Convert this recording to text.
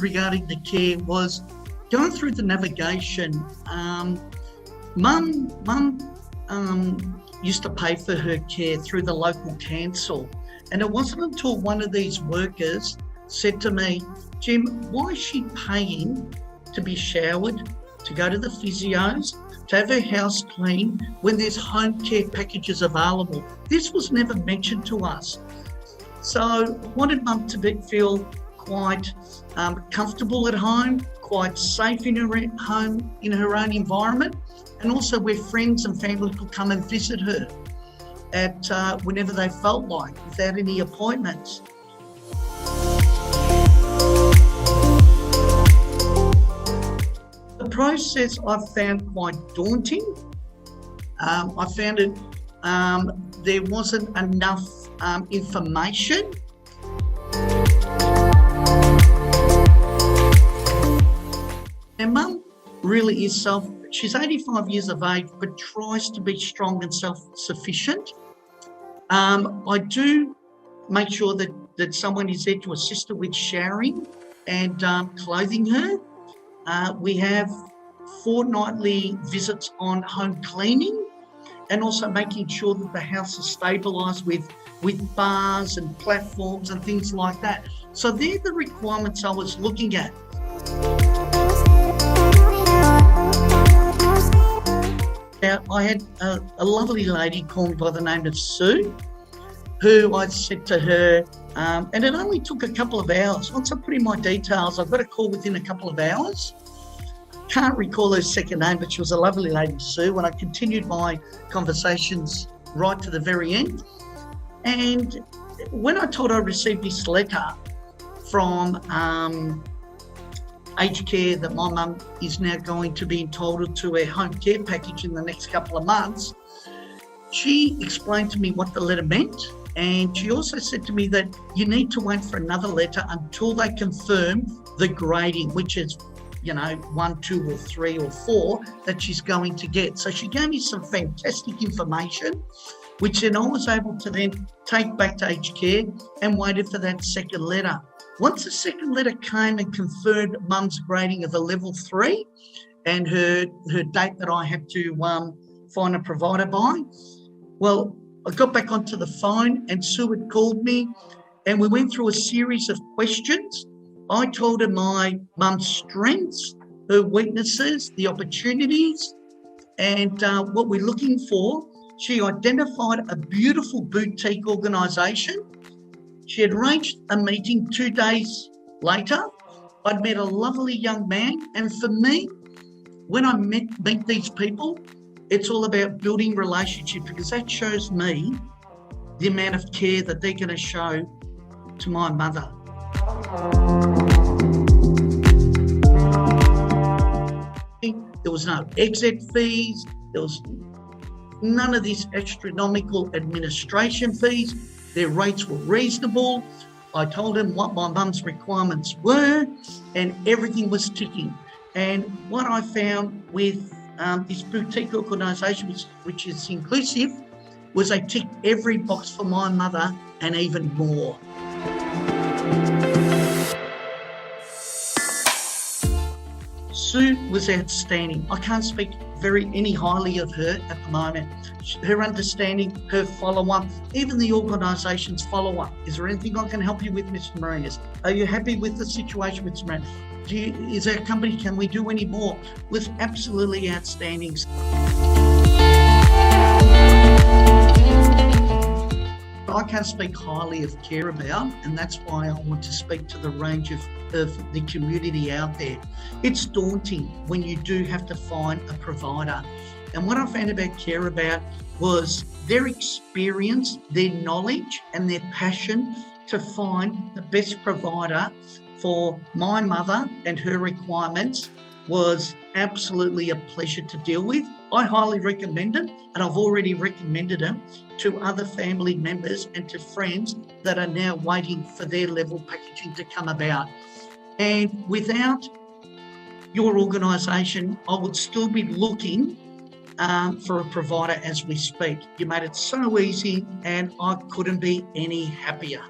regarding the care was going through the navigation. Mum used to pay for her care through the local council, and it wasn't until one of these workers said to me, "Jim, why is she paying to be showered, to go to the physios, to have her house clean when there's home care packages available?" This was never mentioned to us. So I wanted Mum to feel quite comfortable at home, quite safe in her home, in her own environment, and also where friends and family could come and visit her at whenever they felt like, without any appointments. The process I found quite daunting. I found it there wasn't enough information. And Mum really is she's 85 years of age, but tries to be strong and self-sufficient. I do make sure that someone is there to assist her with showering and clothing her. We have fortnightly visits on home cleaning, and also making sure that the house is stabilised with bars and platforms and things like that. So they're the requirements I was looking at. Now, I had a lovely lady call me by the name of Sue, who I said to her, and it only took a couple of hours. Once I put in my details, I got a call within a couple of hours. Can't recall her second name, but she was a lovely lady, Sue, and I continued my conversations right to the very end. And when I told her I received this letter from aged care that my mum is now going to be entitled to a home care package in the next couple of months, she explained to me what the letter meant. And she also said to me that you need to wait for another letter until they confirm the grading, which is 1, 2 or 3 or 4 that she's going to get. So she gave me some fantastic information, which then I was able to then take back to aged care and waited for that second letter. Once the second letter came and confirmed Mum's grading of a level 3 and her date that I had to find a provider by, well, I got back onto the phone and Sue had called me and we went through a series of questions. I told her my mum's strengths, her weaknesses, the opportunities, and what we're looking for. She identified a beautiful boutique organisation. She had arranged a meeting 2 days later. I'd met a lovely young man, and for me, when I meet these people, it's all about building relationship, because that shows me the amount of care that they're going to show to my mother. There was no exit fees. There was none of this astronomical administration fees. Their rates were reasonable. I told them what my mum's requirements were, and everything was ticking. And what I found with this boutique organisation, which is inclusive, was they ticked every box for my mother and even more. Sue was outstanding. I can't speak any highly of her at the moment. Her understanding, her follow-up, even the organisation's follow-up. Is there anything I can help you with, Mr. Marinas? Are you happy with the situation, Mr. Marinas? Is our company, can we do any more? Was absolutely outstanding. I can't speak highly of Care About, and that's why I want to speak to the range of the community out there. It's daunting when you do have to find a provider. And what I found about Care About was their experience, their knowledge and their passion to find the best provider for my mother and her requirements was absolutely a pleasure to deal with. I highly recommend it, and I've already recommended them to other family members and to friends that are now waiting for their level packaging to come about. And without your organisation, I would still be looking for a provider as we speak. You made it so easy, and I couldn't be any happier.